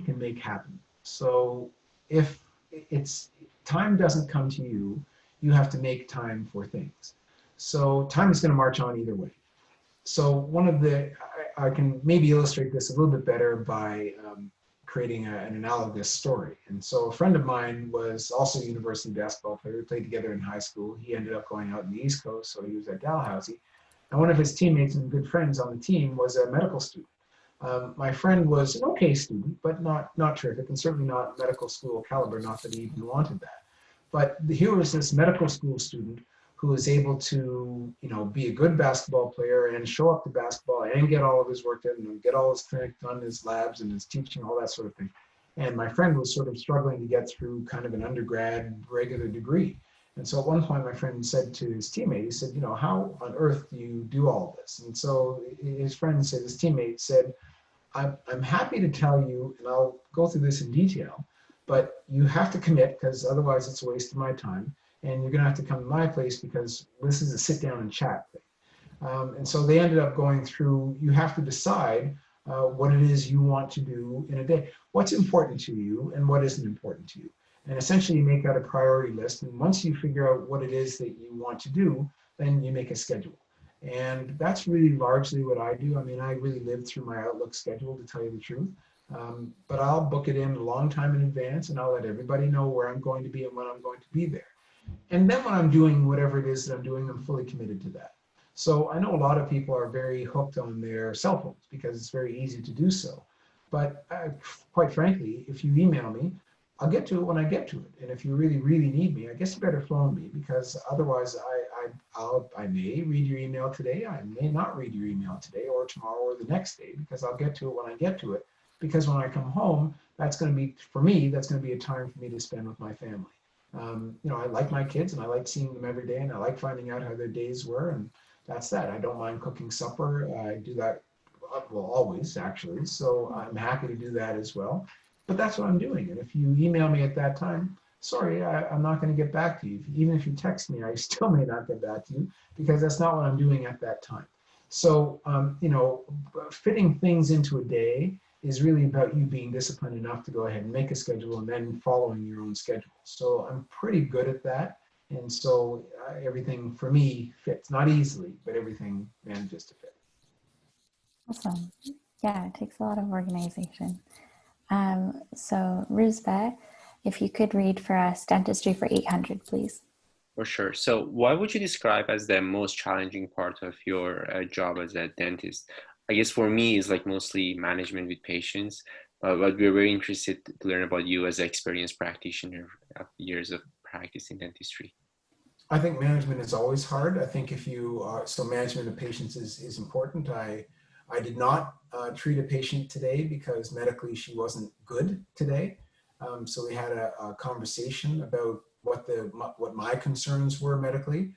can make happen. So if time doesn't come to you, you have to make time for things. So time is going to march on either way. So I can maybe illustrate this a little bit better by creating an analogous story. And so a friend of mine was also a university basketball player. We played together in high school. He ended up going out in the East Coast, so he was at Dalhousie. And one of his teammates and good friends on the team was a medical student. My friend was an okay student, but not terrific, and certainly not medical school caliber, not that he even wanted that. But here was this medical school student who was able to, be a good basketball player and show up to basketball and get all of his work done and get all his clinic done, his labs and his teaching, all that sort of thing. And my friend was sort of struggling to get through kind of an undergrad regular degree. And so at one point, my friend said to his teammate, he said, how on earth do you do all this? And so his teammate said, I'm happy to tell you, and I'll go through this in detail, but you have to commit, because otherwise it's a waste of my time. And you're going to have to come to my place because this is a sit down and chat thing. And so they ended up going through, you have to decide what it is you want to do in a day. What's important to you and what isn't important to you. And essentially you make out a priority list. And once you figure out what it is that you want to do, then you make a schedule. And that's really largely what I do. I mean, I really live through my Outlook schedule, to tell you the truth. But I'll book it in a long time in advance, and I'll let everybody know where I'm going to be and when I'm going to be there. And then when I'm doing whatever it is that I'm doing, I'm fully committed to that. So I know a lot of people are very hooked on their cell phones because it's very easy to do so. But quite frankly, if you email me, I'll get to it when I get to it. And if you really, really need me, I guess you better phone me, because otherwise I may read your email today, I may not read your email today or tomorrow or the next day, because I'll get to it when I get to it. Because when I come home, that's going to be, for me, that's going to be a time for me to spend with my family. I like my kids and I like seeing them every day, and I like finding out how their days were, and that's that. I don't mind cooking supper. I do that, well, always actually. So I'm happy to do that as well. But that's what I'm doing. And if you email me at that time, sorry, I'm not going to get back to you. Even if you text me, I still may not get back to you, because that's not what I'm doing at that time. So, fitting things into a day is really about you being disciplined enough to go ahead and make a schedule and then following your own schedule. So I'm pretty good at that. And so everything for me fits, not easily, but everything manages to fit. Awesome. Yeah, it takes a lot of organization. So Ruzbeh, if you could read for us Dentistry for 800, please. For sure. So what would you describe as the most challenging part of your job as a dentist? I guess for me, it's like mostly management with patients, but we're very interested to learn about you as an experienced practitioner after years of practice in dentistry? I think management is always hard. I think if you are, so management of patients is important. I did not treat a patient today because medically she wasn't good today. So we had a conversation about what my concerns were medically.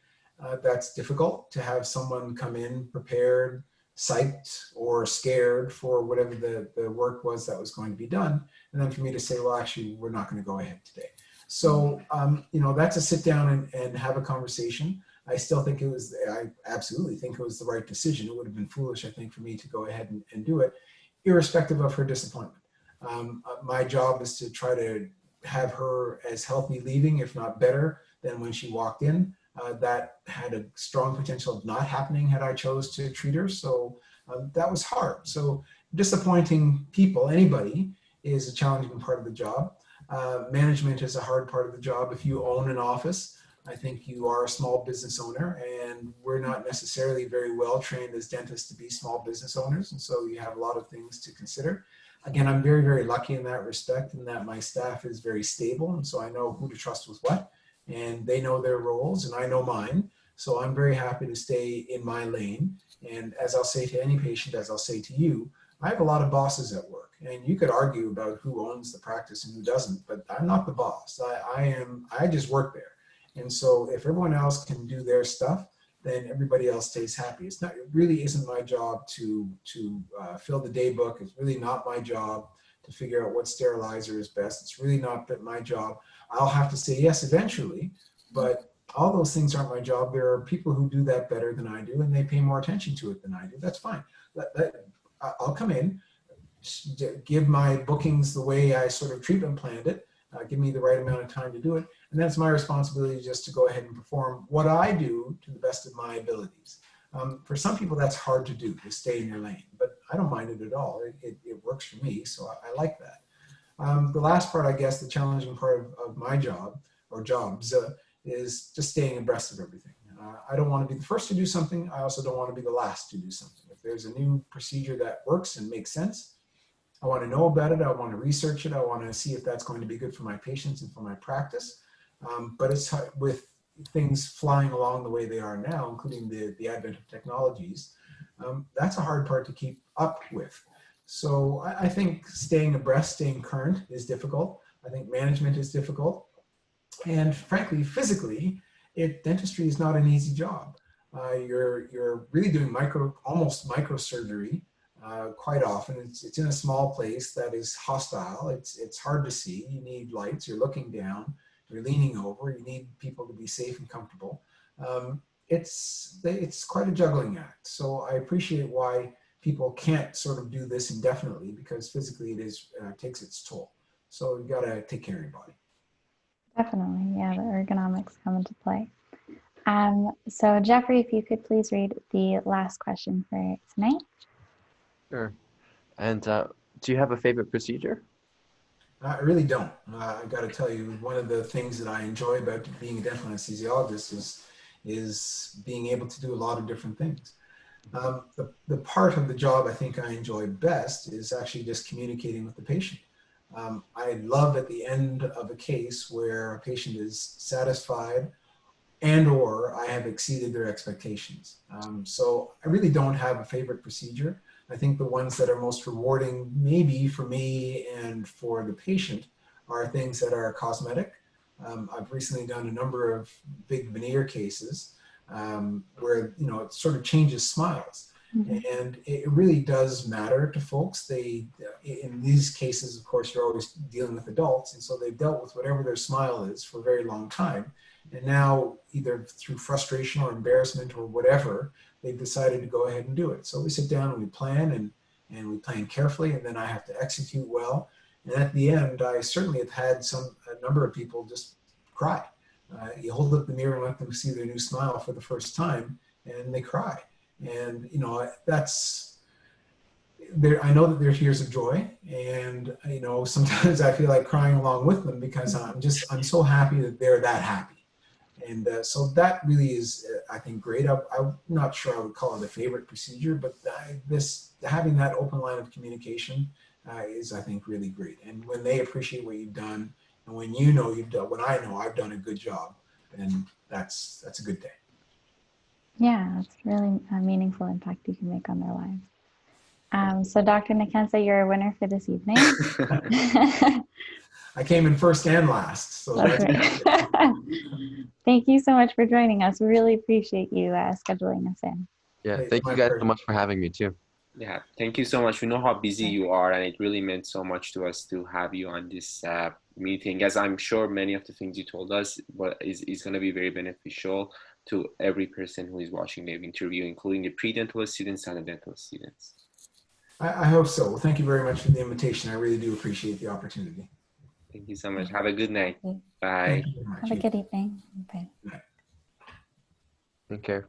That's difficult to have someone come in prepared, psyched, or scared for whatever the work was that was going to be done. And then for me to say, well, actually, we're not going to go ahead today. So, you know, that's a sit down and have a conversation. I still think I absolutely think it was the right decision. It would have been foolish, I think, for me to go ahead and do it, irrespective of her disappointment. My job is to try to have her as healthy leaving, if not better, than when she walked in. That had a strong potential of not happening had I chose to treat her. So that was hard. So disappointing people, anybody, is a challenging part of the job. Management is a hard part of the job. If you own an office, I think you are a small business owner, and we're not necessarily very well trained as dentists to be small business owners. And so you have a lot of things to consider. Again, I'm very, very lucky in that respect, in that my staff is very stable. And so I know who to trust with what, and they know their roles and I know mine. So I'm very happy to stay in my lane. And as I'll say to any patient, as I'll say to you, I have a lot of bosses at work, and you could argue about who owns the practice and who doesn't, but I'm not the boss. I just work there. And so if everyone else can do their stuff, then everybody else stays happy. It really isn't my job to fill the day book. It's really not my job to figure out what sterilizer is best. It's really not my job. I'll have to say yes eventually, but all those things aren't my job. There are people who do that better than I do, and they pay more attention to it than I do. That's fine. I'll come in, give my bookings the way I sort of treatment planned it, give me the right amount of time to do it, and that's my responsibility just to go ahead and perform what I do to the best of my abilities. For some people, that's hard to do, to stay in your lane, but I don't mind it at all. It works for me, so I like that. The last part, I guess, the challenging part of my job, or jobs, is just staying abreast of everything. I don't want to be the first to do something. I also don't want to be the last to do something. If there's a new procedure that works and makes sense, I want to know about it. I want to research it. I want to see if that's going to be good for my patients and for my practice. But it's with things flying along the way they are now, including the advent of technologies, that's a hard part to keep up with. So I think staying abreast, staying current is difficult. I think management is difficult. And frankly, physically, dentistry is not an easy job. You're really doing almost microsurgery quite often. It's in a small place that is hostile. It's hard to see. You need lights. You're looking down. You're leaning over. You need people to be safe and comfortable. It's quite a juggling act. So I appreciate why people can't sort of do this indefinitely, because physically it takes its toll. So you got to take care of your body. Definitely, yeah, the ergonomics come into play. So Jeffrey, if you could please read the last question for tonight. Sure. And do you have a favorite procedure? I really don't. I got to tell you, one of the things that I enjoy about being a dental anesthesiologist is being able to do a lot of different things. The part of the job I think I enjoy best is actually just communicating with the patient. I love at the end of a case where a patient is satisfied and/or I have exceeded their expectations. So I really don't have a favorite procedure. I think the ones that are most rewarding, maybe for me and for the patient, are things that are cosmetic. I've recently done a number of big veneer cases where, you know, it sort of changes smiles. Mm-hmm. And it really does matter to folks. In these cases, of course, you're always dealing with adults, and so they've dealt with whatever their smile is for a very long time. And now, either through frustration or embarrassment or whatever, they've decided to go ahead and do it. So we sit down and we plan, and we plan carefully, and then I have to execute well. And at the end, I certainly have had a number of people just cry. You hold up the mirror and let them see their new smile for the first time, and they cry. And, you know, I know that they're tears of joy, and, you know, sometimes I feel like crying along with them because I'm so happy that they're that happy. And so that really is, I think, great. I'm not sure I would call it a favorite procedure, but having that open line of communication is, I think, really great. And when they appreciate what you've done, And when you know you've done, when I know I've done a good job, then that's a good thing. Yeah, it's really a meaningful impact you can make on their lives. So Dr. Nkansah, you're a winner for this evening. I came in first and last, so That's right. Thank you so much for joining us. We really appreciate you scheduling us in. Yeah, Hey, thank my you guys pleasure. so much for having me too. Yeah, thank you so much. We know how busy you are, and it really meant so much to us to have you on this meeting, as I'm sure many of the things you told us is going to be very beneficial to every person who is watching the interview, including the pre-dental students and the dental students. I hope so. Well, thank you very much for the invitation. I really do appreciate the opportunity. Thank you so much. Have a good night. Bye. Thank you very much. Have a good evening. Bye. Bye. Take care.